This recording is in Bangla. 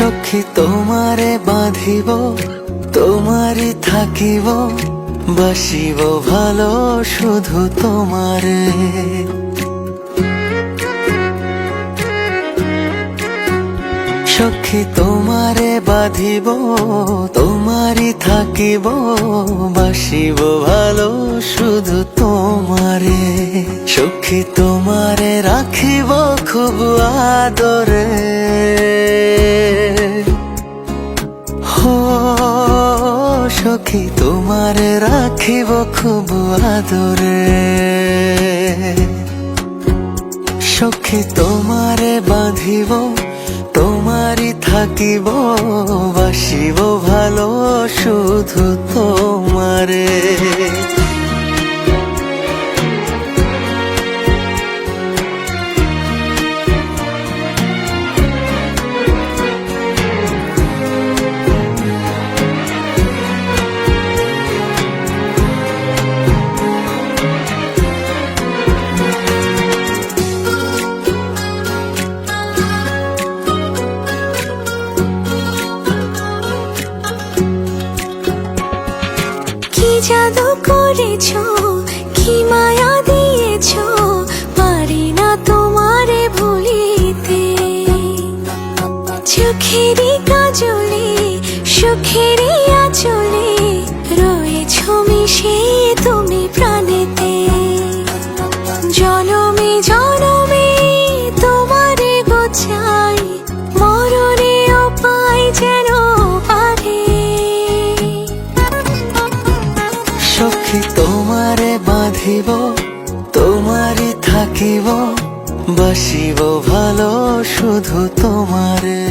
সখী তোমারে বাঁধিব, তোমারই থাকিব, বাসিব ভালো শুধু তোমারে। সখী তোমারে বাঁধিব, তোমারই থাকিব, বাসিব ভালো শুধু তোমারে। সখী তোমারে রাখিব খুব আদরে, হো সখী তোমারে রাখিব খুব আদরে। সখী তোমারে বাঁধিব, তোমারই থাকিব, বাসিব ভালো শুধু তোমারে। জাদু করেছো, কি মায়া দিয়েছো, পারি না তোমারে ভুলিতে। চোখেরই কাজলে, সুখেরই আঁচলে, রয়েছো মিশে তুমি প্রাণেতে। জনমে জনমে তোমারে গোছাই, মরণেও পাই যেন পারে। সখী তোমারে বাঁধিব, তোমারই থাকিব, বাসিব ভালো শুধু তোমারে।